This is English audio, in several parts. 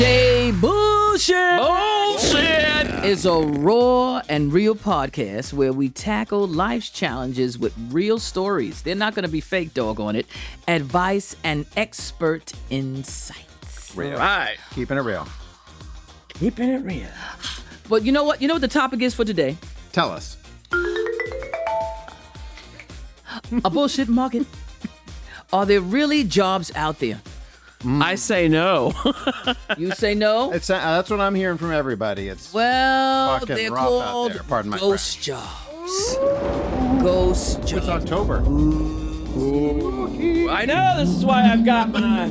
Everyday Bullshit. Bullshit is a raw and real podcast where we tackle life's challenges with real stories. They're not going to be fake, doggone it. Advice and expert insights. Real. Right. Keeping it real. Keeping it real. But you know what? You know what the topic is for today? Tell us. A bullshit market. Are there really jobs out there? I say no. You say no? That's what I'm hearing from everybody. It's Well, fucking they're rough out called there. Pardon my ghost jobs. Ghost jobs. It's October. I know. This is why I've got my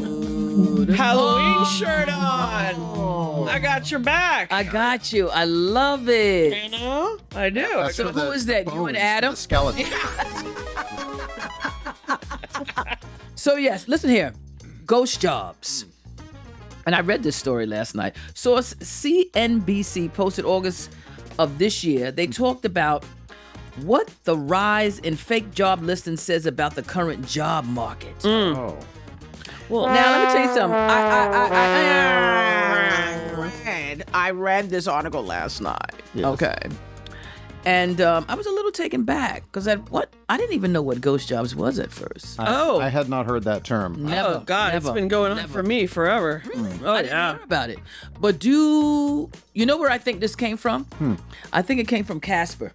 Halloween shirt on. I got your back. I got you. I love it. You know? I do. That's So for who the is that? You bones, and Adam? The skeleton. So yes, listen here. Ghost jobs. And I read this story last night. Source CNBC posted August of this year. They talked about what the rise in fake job listings says about the current job market. Oh. Well, now let me tell you something. I read this article last night. Yes. Okay. And I was a little taken back because I didn't even know what ghost jobs was at first. I had not heard that term. Never, Oh, God. never, It's been going on never. for me forever. Really? Oh, I didn't yeah. hear about it. But you know where I think this came from? I think it came from Casper.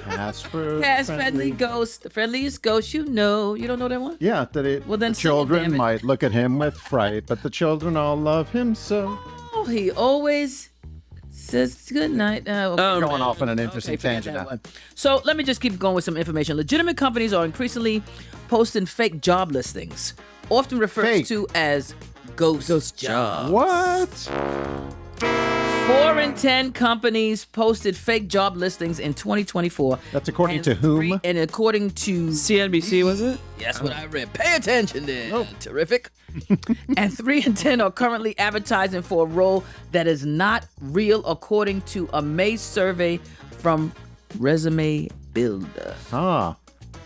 Casper. Friendly Ghost, the friendliest ghost you know. You don't know that one? Yeah, that it. Well, then the sing it, damn children it. might look at him with fright, but the children all love him so. Oh, he always says good night. Going off on an interesting forget tangent that now. one. So let me just keep going with some information. Legitimate companies are increasingly posting fake job listings, often referred Fake. to as ghost jobs. What? 4 in 10 companies posted fake job listings in 2024. That's according And to whom? And according to CNBC, was it? That's what I read. Pay attention there. Terrific. And 3 in 10 are currently advertising for a role that is not real, according to a May survey from Resume Builder. Ah.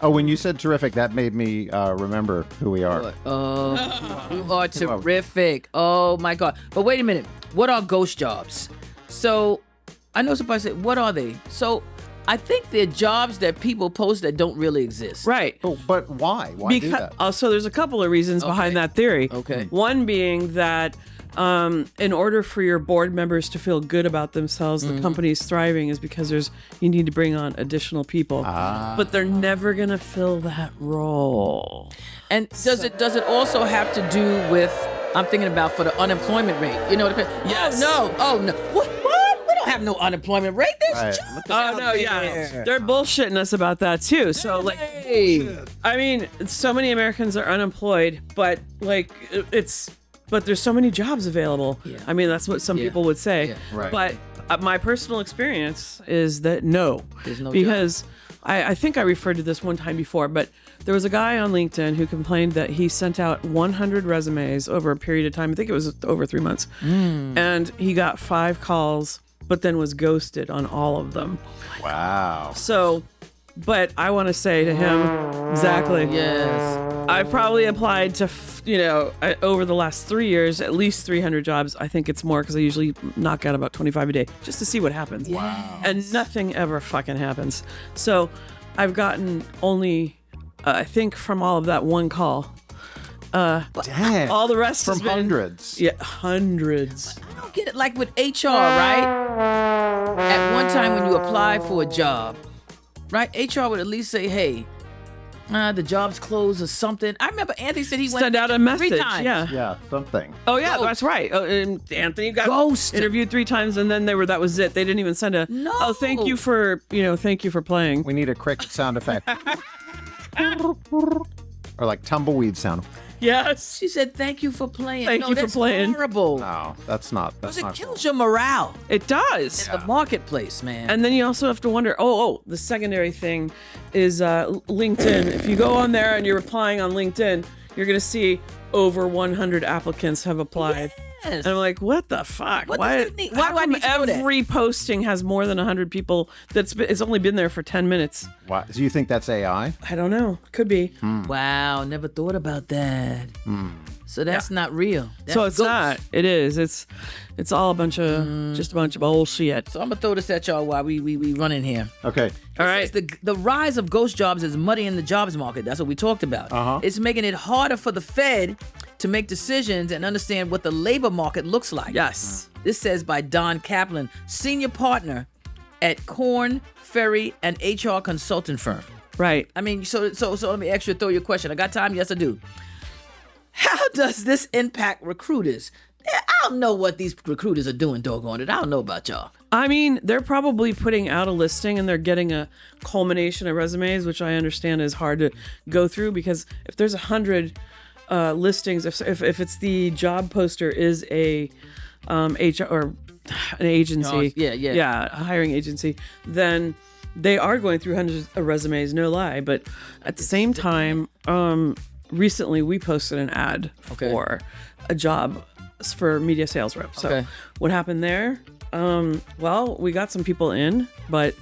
Oh, when you said terrific, that made me remember who we are. You are terrific. Oh my God. But wait a minute. What are ghost jobs? So I know somebody said, what are they? So I think they're jobs that people post that don't really exist. Right. Oh, but why? Why do that? So there's a couple of reasons behind that theory. Okay. One being that in order for your board members to feel good about themselves, the company's thriving is because you need to bring on additional people. But they're never going to fill that role. And does it also have to do with, I'm thinking about for the unemployment rate? You know what I mean? Yes. Oh no. What? We don't have no unemployment rate. There's Right. jobs Oh, out no, yeah. there. They're bullshitting us about that, too. So, like, Hey. I mean, so many Americans are unemployed, but, like, but there's so many jobs available. Yeah. I mean, that's what some people would say. Yeah. Right. But my personal experience is that no. There's no because I think I referred to this one time before, but there was a guy on LinkedIn who complained that he sent out 100 resumes over a period of time. I think it was over 3 months. And he got 5 calls, but then was ghosted on all of them. Wow. So, but I want to say to him, exactly. Yes. I probably applied to, over the last 3 years, at least 300 jobs. I think it's more because I usually knock out about 25 a day just to see what happens. Wow. And nothing ever fucking happens. So I've gotten only, I think from all of that one call. Dang. All the rest From has been, hundreds. Yeah, hundreds. I don't get it. Like with HR, right? At one time when you apply for a job, right? HR would at least say, hey, the job's closed or something. I remember Anthony said he went Send out a message. 3 times. Yeah. Yeah, something. Oh yeah, Ghost. that's right. And Anthony got Ghost. interviewed 3 times, and then that was it. They didn't even send a No. oh thank you for playing. We need a cricket sound effect. Or like tumbleweed sound. Yes. She said, thank you for playing. Thank you for that's playing. horrible. No, that's not. That's Because it not kills your morale It does. in the marketplace, man. And then you also have to wonder, the secondary thing is LinkedIn. If you go on there and you're applying on LinkedIn, you're going to see over 100 applicants have applied. Yes. And I'm like, what the fuck? What Why? does that mean? Why How do I come need to know that? every posting has more than 100 people? It's only been there for 10 minutes. Why? Do you think that's AI? I don't know. Could be. Wow, never thought about that. So that's not real. That's So it's ghost. not. It is. It's all a bunch of just a bunch of bullshit. So I'm gonna throw this at y'all while we run in here. Okay. All right. Says the rise of ghost jobs is muddying the jobs market. That's what we talked about. Uh-huh. It's making it harder for the Fed to make decisions and understand what the labor market looks like. Yes. This says by Don Kaplan, senior partner at Korn Ferry, an HR consulting firm. Right. I mean, so let me ask you, throw your question. I got time? Yes, I do. How does this impact recruiters? I don't know what these recruiters are doing, doggone it. I don't know about y'all. I mean, they're probably putting out a listing and they're getting a culmination of resumes, which I understand is hard to go through because if there's 100 listings, if it's the job poster is a HR or an agency, a hiring agency, then they are going through hundreds of resumes, no lie. But at the same time, recently we posted an ad for a job for media sales rep. So what happened there? Well, we got some people in, but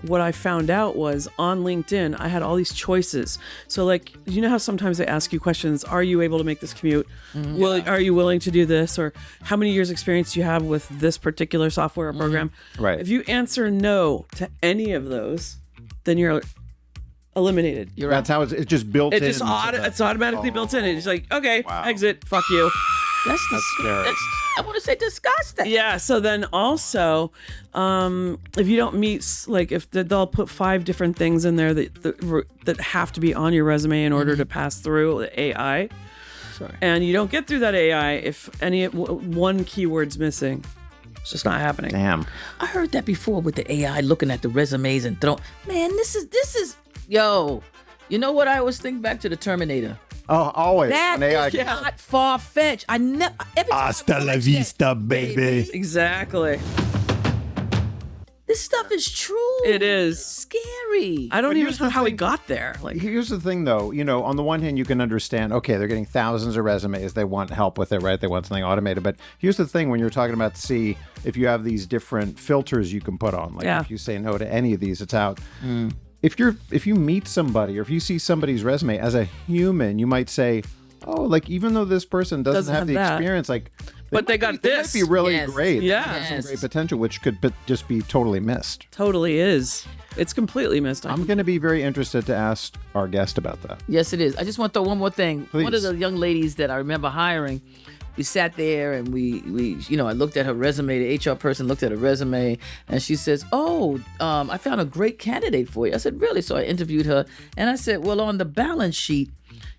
what I found out was on LinkedIn, I had all these choices. So like, you know how sometimes they ask you questions, are you able to make this commute? Are you willing to do this? Or how many years experience do you have with this particular software or program? Right. If you answer no to any of those, then you're eliminated. That's how it's just built in. It's automatically built in. It's like, okay, exit, fuck you. That's scary. I want to say disgusting. Yeah. So then also, if you don't meet, like if they'll put 5 different things in there that have to be on your resume in order to pass through the AI. Sorry. And you don't get through that AI if one keyword's missing. It's just not happening. Damn. I heard that before with the AI looking at the resumes and throwing. Man, this is yo. You know what I always think back to the Terminator. Oh, always. That An AI is not far fetched. I never. Hasta la vista, baby. Exactly. This stuff is true. It is scary. I don't even here's know the how we thing. got there. Like, Here's the thing, though. You know, on the one hand, you can understand, okay, they're getting thousands of resumes. They want help with it, right? They want something automated. But here's the thing when you're talking about C, if you have these different filters you can put on, like if you say no to any of these, it's out. If you meet somebody or if you see somebody's resume as a human, you might say, oh, like even though this person doesn't have the that. experience, like, But they got they this. might be really Yes. great. Yeah. They have some great potential, which could just be totally missed. Totally is. It's completely missed. I'm going to be very interested to ask our guest about that. Yes, it is. I just want to throw one more thing. Please. One of the young ladies that I remember hiring, we sat there and we I looked at her resume. The HR person looked at her resume and she says, "Oh, I found a great candidate for you." I said, "Really?" So I interviewed her and I said, "Well, on the balance sheet,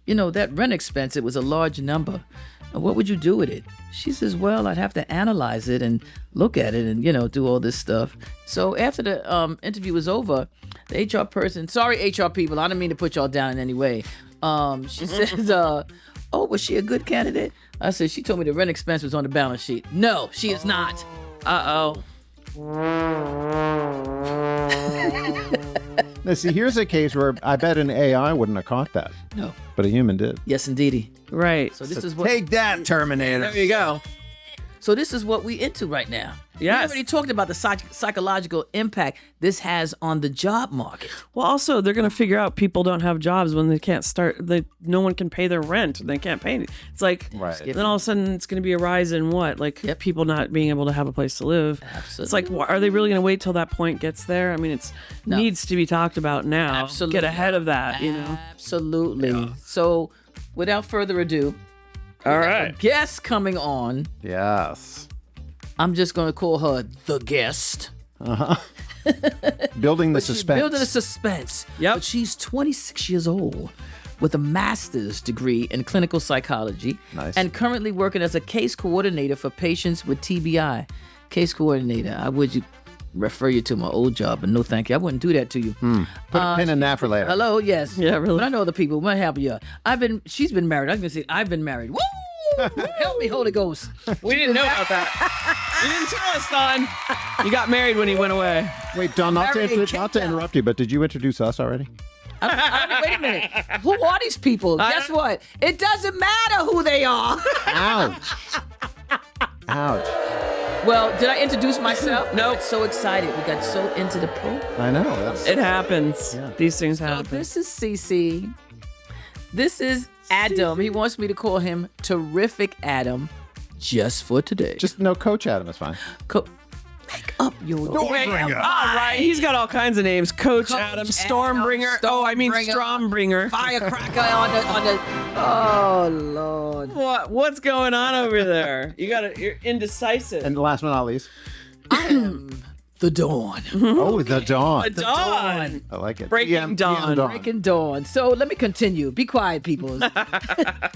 that rent expense, it was a large number. What would you do with it?" She says, "Well, I'd have to analyze it and look at it and, do all this stuff." So after the interview was over, the HR person, sorry, HR people, I didn't mean to put y'all down in any way. She says, "Oh, was she a good candidate?" I said, "She told me the rent expense was on the balance sheet." No, she is not. Uh-oh. Now, see, here's a case where I bet an AI wouldn't have caught that, No. but a human did. Yes, indeedy. Right. So this is what. Take that, Terminator. There you go. So this is what we into right now. Yes. We already talked about the psychological impact this has on the job market. Well, also, they're going to figure out people don't have jobs when they can't start. No one can pay their rent. And they can't pay it. It's like, Right. then all of a sudden, it's going to be a rise in what? Like, people not being able to have a place to live. Absolutely. It's like, are they really going to wait till that point gets there? I mean, it needs to be talked about now. Absolutely. Get ahead of that, Absolutely. Yeah. So without further ado, All right. guest coming on. Yes. I'm just going to call her the guest. Building the She's suspense. building the suspense. Yep. But she's 26 years old with a master's degree in clinical psychology. Nice. And currently working as a case coordinator for patients with TBI. Case coordinator. I would refer you to my old job, but no thank you. I wouldn't do that to you. Put a pin in that for later. Hello, yes. Yeah, really. But I know other people. What happened? Yeah. She's been married. I'm going to say, I've been married. Woo! Help me, Holy Ghost. We didn't know about that. You didn't tell us, Don. You got married when he went away. Wait, Don, not Married to and kicked interrupt you, but did you introduce us already? Wait a minute. Who are these people? Guess what? It doesn't matter who they are. Ouch. Ouch. Well, did I introduce myself? Nope. So excited. We got so into the program. I know. That's It happens. Yeah. These things So happen. this is Cece. This is Adam. He wants me to call him Terrific Adam just for today. just no Coach Adam is fine. Make up your Stormbringer. All right, he's got all kinds of names. Coach Adam, Stormbringer. Stormbringer. Strombringer. firecracker on the. Oh Lord. What's going on over there? You're indecisive. And last but not least, I am the Dawn. oh, the Dawn. Dawn. I like it. Breaking Dawn. Breaking Dawn. So let me continue. Be quiet, people.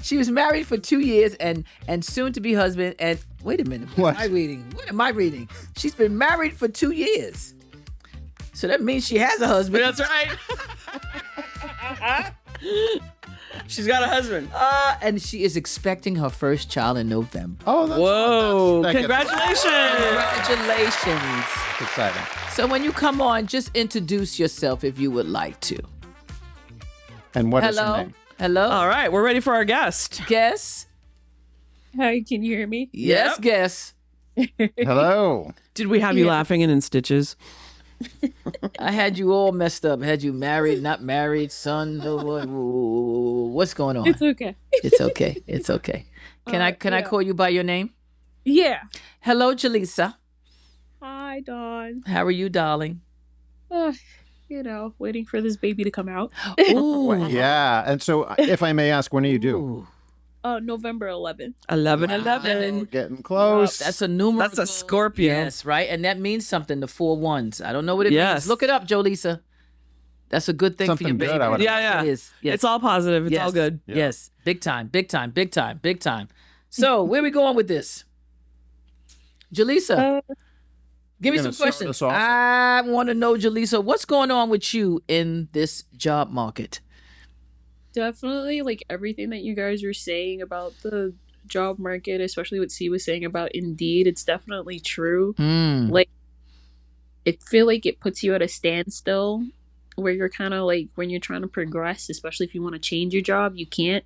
She was married for 2 years and soon to be husband. And wait a minute. What? What am I reading? She's been married for 2 years. So that means she has a husband. That's right. She's got a husband. And she is expecting her first child in November. Oh, that's Whoa. that gets- Congratulations. Congratulations. exciting. So when you come on, just introduce yourself if you would like to. And what is her Hello? name? Hello? All right, we're ready for our guest. Guess? Hi, can you hear me? Yes, Yep. guess. Hello. Did we have you Yeah. laughing and in stitches? I had you all messed up. Had you married, not married, son? What's going on? It's okay. It's okay. It's okay. Can I yeah. call you by your name? Yeah. Hello, Joelisa. Hi, Dawn. How are you, darling? Waiting for this baby to come out. Ooh. Yeah. And so, if I may ask, when are you due? Ooh. November 11th. 11/11. Getting close. That's a numerical. That's a Scorpio. Yes, right? And that means something, the 4 ones. I don't know what it Yes. means. Look it up, Jolisa. That's a good thing for Something your good, baby. I would Yeah. It is. Yes. It's all positive. It's Yes. all good. Yes. Big time, big time, big time, big time. So, where we going with this? Jolisa, give me You're some gonna start questions. us off? I want to know, Jolisa, what's going on with you in this job market? Definitely, like everything that you guys were saying about the job market, especially what C was saying about Indeed, it's definitely true. Mm. Like, I feel like it puts you at a standstill where you're kind of like, when you're trying to progress, especially if you want to change your job, you can't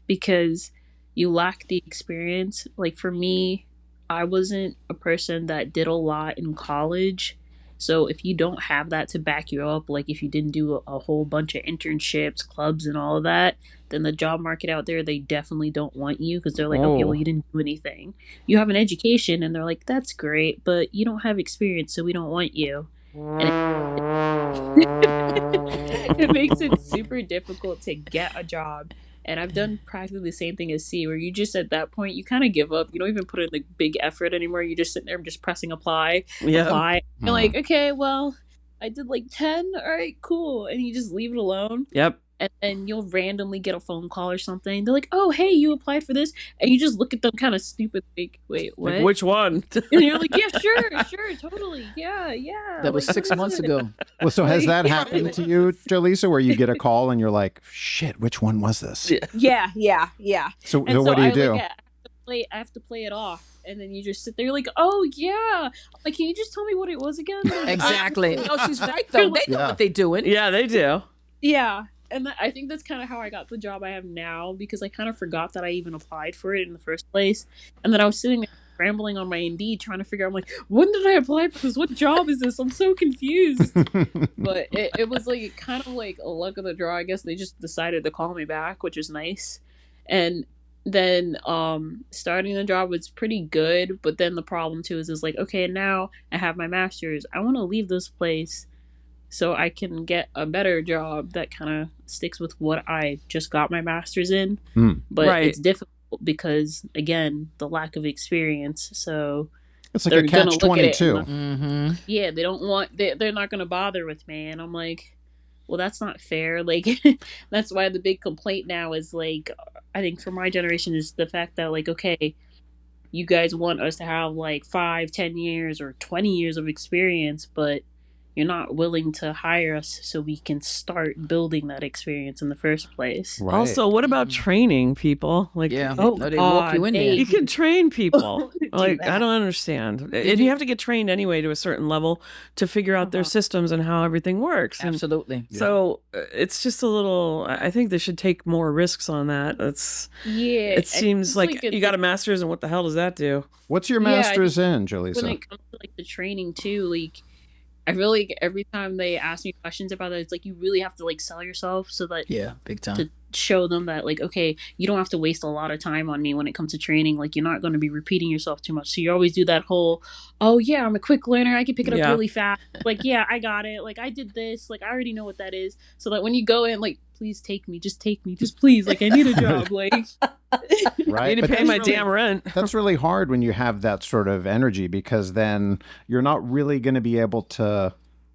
because you lack the experience. Like for me, I wasn't a person that did a lot in college. So if you don't have that to back you up, like if you didn't do a whole bunch of internships, clubs, and all of that, then the job market out there, they definitely don't want you because they're like, okay, well, you didn't do anything. You have an education, and they're like, that's great, but you don't have experience, so we don't want you. And it makes it super difficult to get a job. And I've done practically the same thing as C, where you just at that point you kind of give up. You don't even put in the big effort anymore. You just sit there just pressing apply. Yeah. You're like, okay, well, I did like 10. All right, cool. And you just leave it alone. Yep. And then you'll randomly get a phone call or something. They're like, oh, hey, you applied for this. And you just look at them kind of stupid, like, wait, what? Like, which one? And you're like, yeah, sure, totally. Yeah. That was Like, 6 months ago. Well, so has that Yeah. happened to you, Jolisa, where you get a call and you're like, shit, which one was this? Yeah. So, And what do you I, do? Like, I have to play it off. And then you just sit there, you're like, oh, yeah. Like, can you just tell me what it was again? Exactly. No, she's right, though. They know Yeah. what they're doing. Yeah, they do. Yeah. And I think that's kind of how I got the job I have now, because I kind of forgot that I even applied for it in the first place. And then I was sitting there scrambling on my Indeed trying to figure out, I'm like, when did I apply for this? What job is this? I'm so confused. But it was like kind of like a luck of the draw. I guess they just decided to call me back, which is nice. And then starting the job was pretty good. But then the problem too is like, okay, now I have my master's. I want to leave this place so I can get a better job that kind of sticks with what I just got my master's in. But Right. it's difficult because, again, the lack of experience. So It's like they're a gonna look at it catch-22. Mm-hmm. yeah, they don't want, they're not going to bother with me. And I'm like, well, that's not fair. Like, that's why the big complaint now is like, I think for my generation is the fact that like, okay, you guys want us to have like 5, 10 years or 20 years of experience, but you're not willing to hire us so we can start building that experience in the first place. Right. Also, what about training people? Like, Yeah. Oh, No, they walk you in there. you can train people. Do Like, I that. don't understand. And you have to get trained anyway to a certain level to figure out their systems and how everything works. And Absolutely. so it's just a little, I think they should take more risks on that. Yeah, It seems it's like a you got a master's, and what the hell does that do? What's your Yeah, I master's in, when Joelisa? it comes to like the training too, like I feel like every time they ask me questions about that, it's like you really have to like sell yourself so that Yeah, big time. to show them that like, okay, you don't have to waste a lot of time on me when it comes to training. Like you're not going to be repeating yourself too much. So you always do that whole, oh yeah, I'm a quick learner. I can pick it up Yeah. really fast. Like, yeah, I got it. Like I did this. Like I already know what that is. So that when you go in, like, please take me, just please. Like I need a job. Like, Right. I need to But pay that's my really- damn rent. That's really hard when you have that sort of energy, because then you're not really going to be able to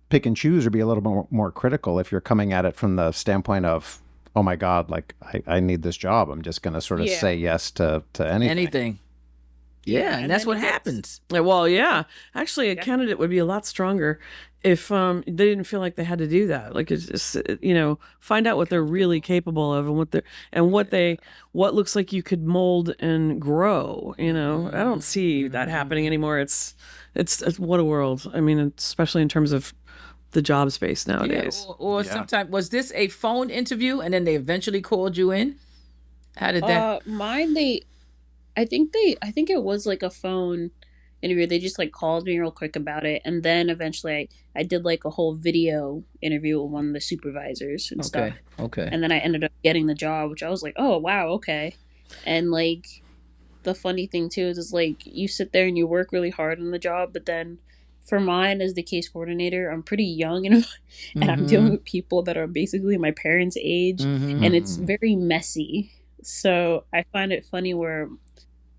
pick and choose or be a little more critical if you're coming at it from the standpoint of, oh my God, like I need this job. I'm just going to sort of Yeah. say yes to anything. Anything. Yeah, and that's then what it gets- happens. Well, yeah. Actually, a Yeah. candidate would be a lot stronger if they didn't feel like they had to do that. Like, it's just, find out what they're really capable of and what looks like you could mold and grow. I don't see that happening anymore. It's what a world. I mean, especially in terms of the job space Yeah, nowadays. or sometimes, was this a phone interview and then they eventually called you in? How did that? mine I think it was like a phone interview. They just like called me real quick about it, and then eventually I did like a whole video interview with one of the supervisors and stuff. Okay. And then I ended up getting the job, which I was like, oh wow, okay. And like the funny thing too is like you sit there and you work really hard on the job, but then for mine as the case coordinator, I'm pretty young and I'm dealing with people that are basically my parents' age, and it's very messy. So I find it funny where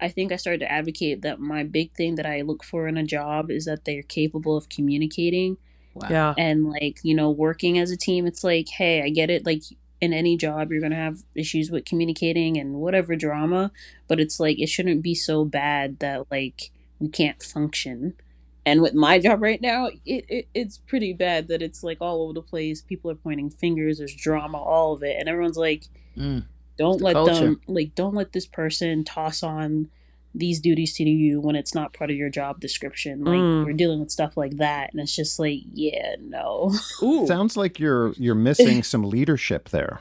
I think I started to advocate that my big thing that I look for in a job is that they're capable of communicating Wow. Yeah. and like, working as a team. It's like, hey, I get it. Like in any job, you're going to have issues with communicating and whatever drama, but it's like, it shouldn't be so bad that like we can't function. And with my job right now, it's pretty bad that it's like all over the place. People are pointing fingers. There's drama, all of it. And everyone's like, don't let them, like, don't let this person toss on these duties to you when it's not part of your job description. Like, we're dealing with stuff like that. And it's just like, yeah, no. Ooh. Sounds like you're missing some leadership there.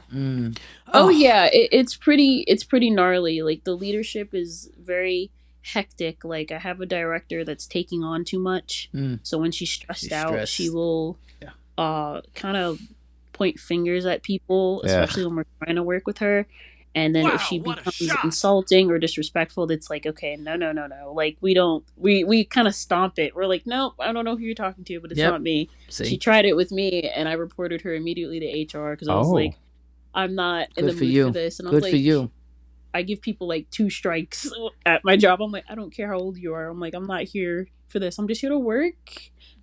Oh yeah, it's pretty gnarly. Like the leadership is very hectic. Like I have a director that's taking on too much. So when she's stressed out, she will kind of point fingers at people, especially when we're trying to work with her. And then if she becomes insulting or disrespectful, it's like, okay, no. Like we kind of stomp it. We're like, nope, I don't know who you're talking to, but it's not me. See? She tried it with me, and I reported her immediately to HR because I was like, I'm not in the mood for this. And I was like, for you. I give people like 2 strikes at my job. I'm like, I don't care how old you are. I'm like, I'm not here for this. I'm just here to work.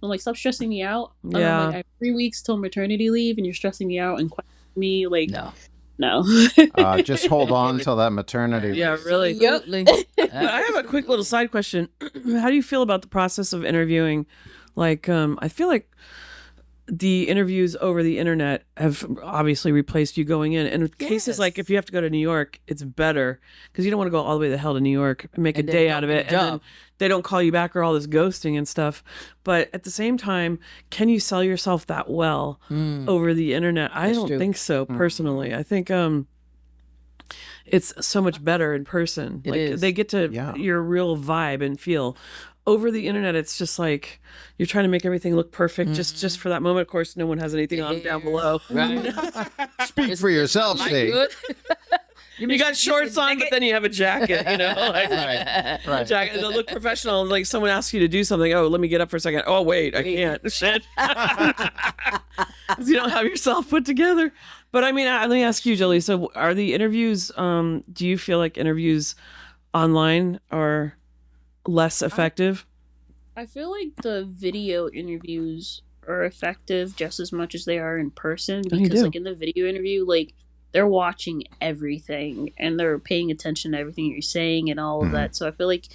I'm like, stop stressing me out. Yeah. I'm like, I have 3 weeks till maternity leave, and you're stressing me out and questioning me. Like, no. Just hold on till that maternity. Yeah, really. Absolutely. I have a quick little side question. How do you feel about the process of interviewing? Like, I feel like the interviews over the internet have obviously replaced you going in. And in cases like if you have to go to New York, it's better because you don't want to go all the way the hell to New York and make a day out of it. And then they don't call you back or all this ghosting and stuff. But at the same time, can you sell yourself that well over the internet? I don't think so, personally. I think it's so much better in person. It like is. they get to your real vibe and feel. Over the internet, it's just like you're trying to make everything look perfect just for that moment. Of course, no one has anything on down below. Right. Speak for yourself, Steve. You got shorts on, but then you have a jacket, like, Right. jacket. They look professional. Like someone asks you to do something. Oh, let me get up for a second. Oh, wait, I can't. Shit. 'Cause you don't have yourself put together. But I mean, let me ask you, Joelisa, are the interviews, do you feel like interviews online are less effective? I feel like the video interviews are effective just as much as they are in person because like in the video interview, like they're watching everything and they're paying attention to everything you're saying and all of that. So I feel like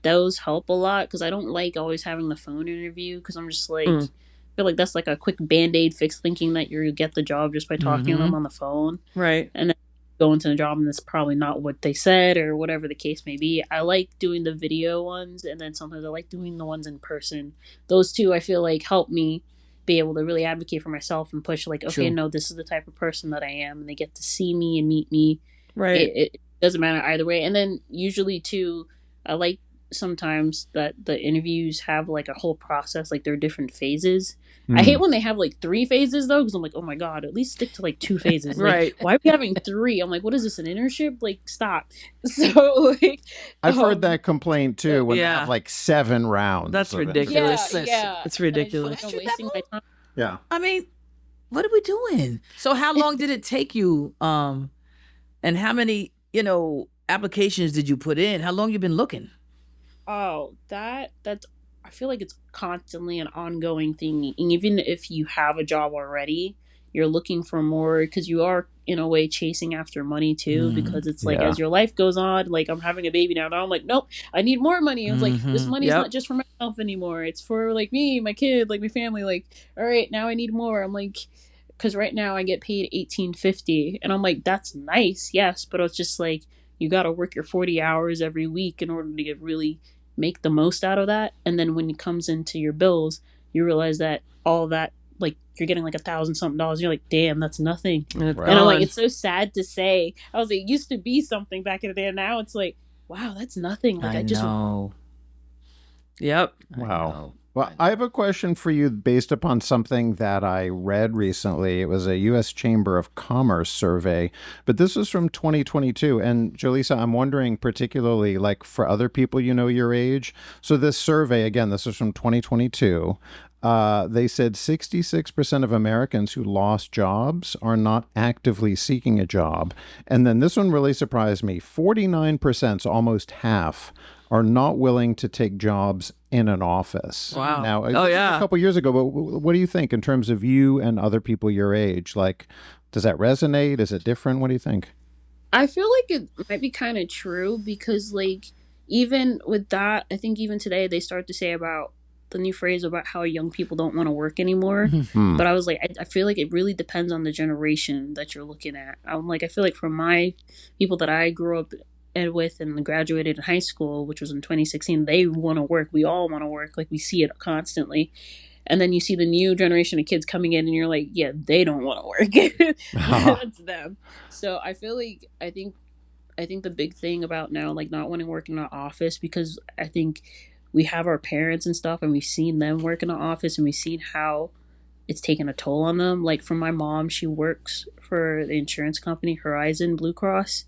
those help a lot because I don't like always having the phone interview because I'm just like, I feel feel like that's like a quick band-aid fix, thinking that you get the job just by talking to them on the phone. Right. And then go into the job and it's probably not what they said or whatever the case may be. I like doing the video ones, and then sometimes I like doing the ones in person. Those two I feel like help me be able to really advocate for myself and push like, okay, True. no, this is the type of person that I am, and they get to see me and meet me. Right. It doesn't matter either way. And then usually too, I like sometimes that the interviews have like a whole process, like there are different phases. I hate when they have like 3 phases though, because I'm like, oh my god, at least stick to like 2 phases. Like, Right. why are we having 3? I'm like, what is this, an internship? Like, stop. So like, I've heard that complaint too when they Yeah. have like 7 rounds. That's of ridiculous. yeah. It's And I just ridiculous. feel like I'm wasting my time. Yeah. I mean, what are we doing? So how long did it take you? And how many, applications did you put in? How long you been looking? Oh, that's I feel like it's constantly an ongoing thing. Even if you have a job already, you're looking for more because you are in a way chasing after money too. Because it's like yeah. as your life goes on, like I'm having a baby now. Now I'm like, nope, I need more money. I was like, this money's Yep. not just for myself anymore. It's for like me, my kid, like my family. Like, all right, now I need more. I'm like, because right now I get paid $18.50, and I'm like, that's nice, yes, but it's just like you got to work your 40 hours every week in order to really make the most out of that. And then when it comes into your bills, you realize that all that, like you're getting like $1,000-something. You're like, damn, that's nothing. And it's Right. And I'm like, gone. it's so sad to say. I was like, it used to be something back in the day, and now it's like, wow, that's nothing. Like I just know. Yep. Wow. Well, I have a question for you based upon something that I read recently. It was a U.S. Chamber of Commerce survey, but this was from 2022. And Joelisa, I'm wondering particularly like for other people, your age. So this survey, again, this is from 2022. They said 66% of Americans who lost jobs are not actively seeking a job. And then this one really surprised me. 49%, so almost half, are not willing to take jobs in an office. Wow. Now, Oh, this was yeah. a couple years ago, but what do you think in terms of you and other people your age? Like, does that resonate? Is it different? What do you think? I feel like it might be kind of true because, like, even with that, I think even today they start to say about the new phrase about how young people don't want to work anymore. But I was like, I feel like it really depends on the generation that you're looking at. I'm like, I feel like for my people that I grew up with and graduated in high school, which was in 2016, they want to work. We all want to work. Like, we see it constantly. And then you see the new generation of kids coming in and you're like, yeah, they don't want to work. That's them. So I feel like I think the big thing about now, like not wanting to work in an office, because I think we have our parents and stuff and we've seen them work in an office and we've seen how it's taken a toll on them. Like for my mom, she works for the insurance company Horizon Blue Cross.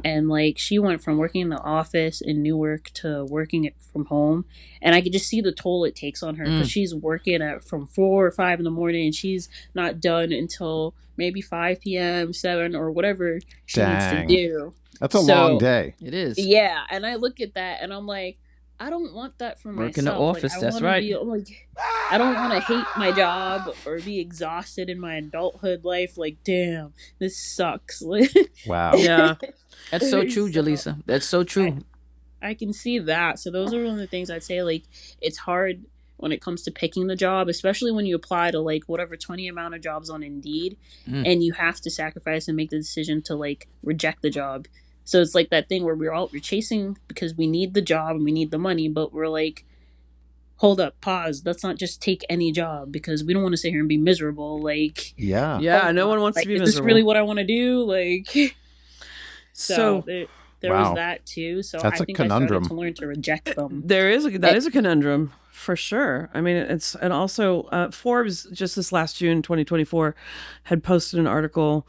And like she went from working in the office in Newark to working it from home, and I could just see the toll it takes on her because she's working from 4 or 5 in the morning and she's not done until maybe 5 p.m., 7 or whatever she needs to Dang. do. That's a long day. It is. Yeah, and I look at that and I'm like, I don't want that for Work myself. in the office, I that's wanna right. I'm like, I don't want to hate my job or be exhausted in my adulthood life. Like, damn, this sucks. Wow. Yeah. That's so true, Joelisa. That's so true. I can see that. So those are one of the things I'd say. Like, it's hard when it comes to picking the job, especially when you apply to like whatever 20 amount of jobs on Indeed, and you have to sacrifice and make the decision to like reject the job. So it's like that thing where we're chasing because we need the job and we need the money, but we're like, hold up, pause. Let's not just take any job because we don't want to sit here and be miserable. Like, Yeah. Yeah. No one wants like, to be is miserable. this really what I want to do? Like, so there Wow. was that too. So That's I a think conundrum. I started to learn to reject them. That is a conundrum for sure. I mean, and also Forbes just this last June 2024 had posted an article,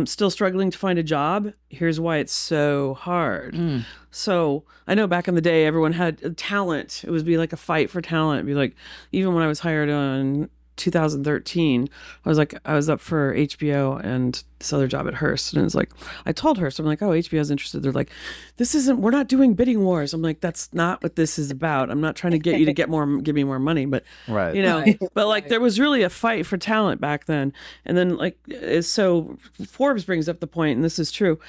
still struggling to find a job. Here's why it's so hard. So I know back in the day, everyone had talent. It would be like a fight for talent. It'd be like, even when I was hired on 2013, I was up for HBO and this other job at Hearst, and it was like, I told Hearst, I'm like, oh, HBO's interested. They're like, we're not doing bidding wars. I'm like, that's not what this is about. I'm not trying to get you to give me more money, but Right. but like there was really a fight for talent back then. And then like, so Forbes brings up the point, and this is true.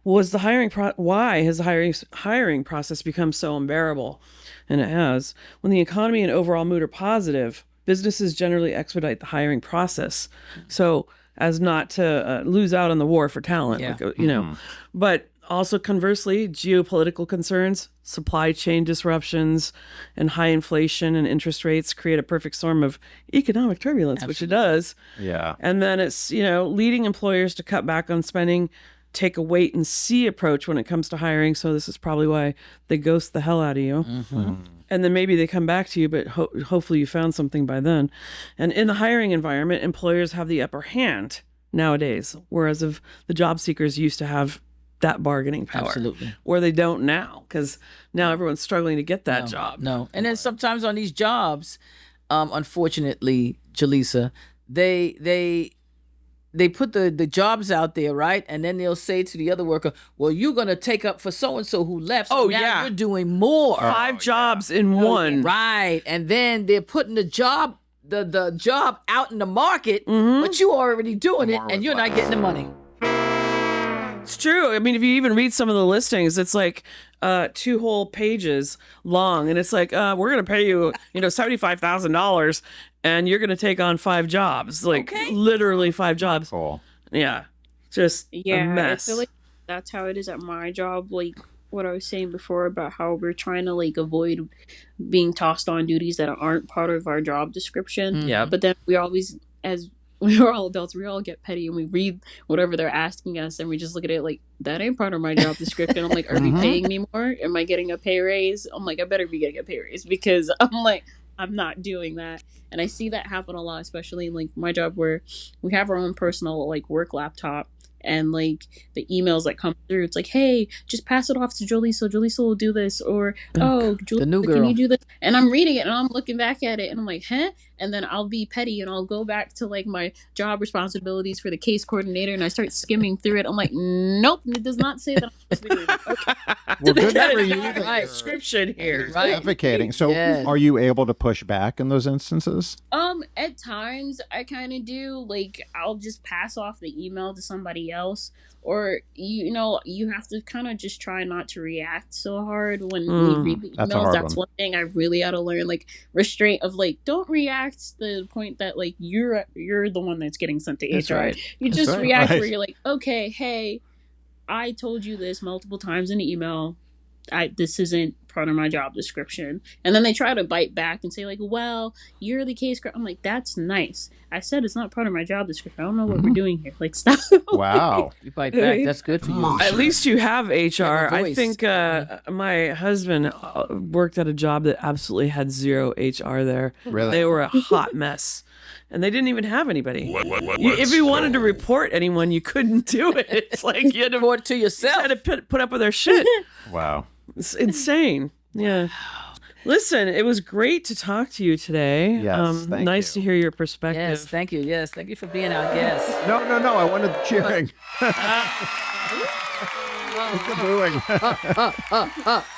Why has the hiring process become so unbearable? And it has. When the economy and overall mood are positive, businesses generally expedite the hiring process, so as not to lose out on the war for talent. Yeah. Like, you know, but also conversely, geopolitical concerns, supply chain disruptions, and high inflation and interest rates create a perfect storm of economic turbulence, which it does. Yeah. And then it's, leading employers to cut back on spending, take a wait and see approach when it comes to hiring. So this is probably why they ghost the hell out of you. And then maybe they come back to you, but hopefully you found something by then. And in the hiring environment, employers have the upper hand nowadays, whereas of the job seekers used to have that bargaining power. Absolutely. Or they don't now, because now everyone's struggling to get that job. No. And then sometimes on these jobs, unfortunately, Joelisa, they put the jobs out there, right? And then they'll say to the other worker, well, you're going to take up for so-and-so who left. So now you're doing more. 5 jobs in one. Right. And then they're putting the job out in the market, but you already doing it and you're not getting the money. It's true. I mean, if you even read some of the listings, it's like 2 whole pages long. And it's like, we're going to pay you, $75,000 and you're going to take on 5 jobs. Like literally 5 jobs. Cool. Yeah. Just a mess. I feel like that's how it is at my job. Like what I was saying before about how we're trying to like avoid being tossed on duties that aren't part of our job description. Yeah. But then we always, as we're all adults, we all get petty and we read whatever they're asking us and we just look at it like, that ain't part of my job description. I'm like, are we paying me more? Am I getting a pay raise? I'm like, I better be getting a pay raise because I'm like, I'm not doing that. And I see that happen a lot, especially in like my job where we have our own personal like work laptop. And like the emails that come through, it's like, hey, just pass it off to Joelisa. Joelisa will do this. Or, oh, Joelisa, can you do this? And I'm reading it and I'm looking back at it and I'm like, huh? And then I'll be petty and I'll go back to like my job responsibilities for the case coordinator and I start skimming through it. I'm like, nope, it does not say that I'm supposed to be doing it. Okay. Well, good for you. Right. Description here. Right. Advocating. So are you able to push back in those instances? At times I kind of do. Like I'll just pass off the email to somebody else, or you have to kind of just try not to react so hard when you read the emails. That's one thing I really had to learn, like restraint of like, don't react to the point that like you're the one that's getting sent to HR. Right. You just react where you're like, okay, hey, I told you this multiple times in the email. This isn't part of my job description. And then they try to bite back and say like, well, you're the case. I'm like, that's nice. I said it's not part of my job description. I don't know what we're doing here. Like, stop. Wow. You bite back. That's good for you. At least you have HR. I voice. think my husband worked at a job that absolutely had 0 HR there. Really? They were a hot mess. And they didn't even have anybody. If you wanted to report anyone, you couldn't do it. It's like you had to report to yourself. You had to put up with their shit. Wow. It's insane. Yeah. Listen, it was great to talk to you today. Yes, thank nice you. to hear your perspective. Yes, thank you. Yes, thank you for being our guest. No. I wanted cheering.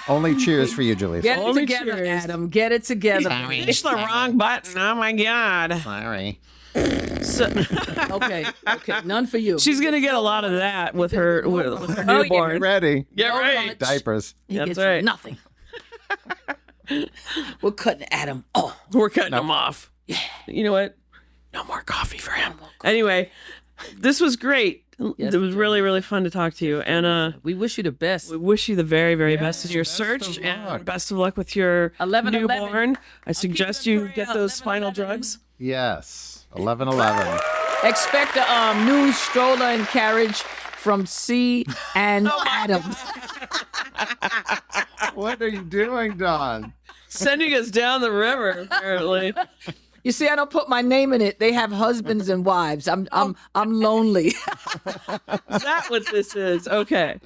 Only cheers for you, Joelisa. Get it Only together, cheers. Adam. Get it together. It's the wrong button. Oh my God. Sorry. So, Okay. None for you. she's gonna get a lot of that with her newborn. Get ready. Get No right. lunch. Diapers. He That's gets right. nothing. We're cutting Adam off. We're cutting him off. Yeah. You know what? No more coffee for him. Anyway, this was great. Yes, It was really, really fun to talk to you. And We wish you the best. we wish you the very, very best in your search. And best of luck with your 11-11. newborn. I suggest you it get real. those spinal 11-11. drugs. Yes. 11-11. Expect a new stroller and carriage from C and Adam. What are you doing, Don? Sending us down the river, apparently. You see, I don't put my name in it. They have husbands and wives. I'm lonely. Is that what this is? Okay.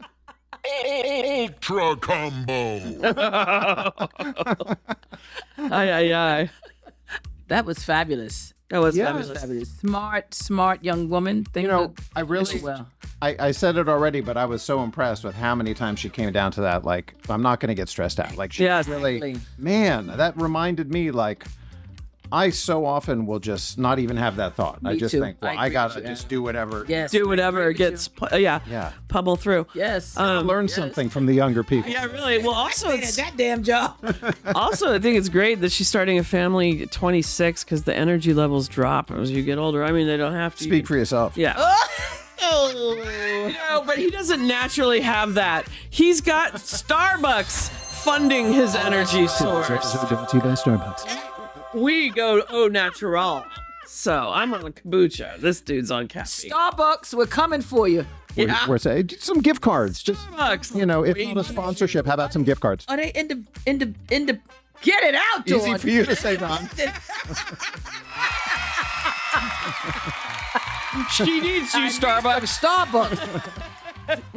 Ultra combo. Aye. That was fabulous. That was Yeah. fabulous. Smart young woman. I really, well. I said it already, but I was so impressed with how many times she came down to that. Like, I'm not going to get stressed out. Like, she Yes. really, man, that reminded me, like, I so often will just not even have that thought. I Me just too. think, well, I I agree gotta with you. just do whatever. Yes. Do whatever gets, Yeah. pummel through. Yes. Learn something from the younger people. Yeah, really. Well, also, it's, that damn job. also, I think it's great that she's starting a family at 26 because the energy levels drop as you get older. I mean, they don't have to. Speak for yourself. Yeah. No, but he doesn't naturally have that. He's got Starbucks funding his energy source. Brought to you by Starbucks. We go au natural. So I'm on kombucha. This dude's on caffeine. Starbucks, we're coming for you. Yeah. We're saying some gift cards. Just Starbucks. if not a sponsorship, how about some gift cards? Are they in the get it out, Dawn. Easy for you to say, Ron. She needs you, Starbucks. Starbucks.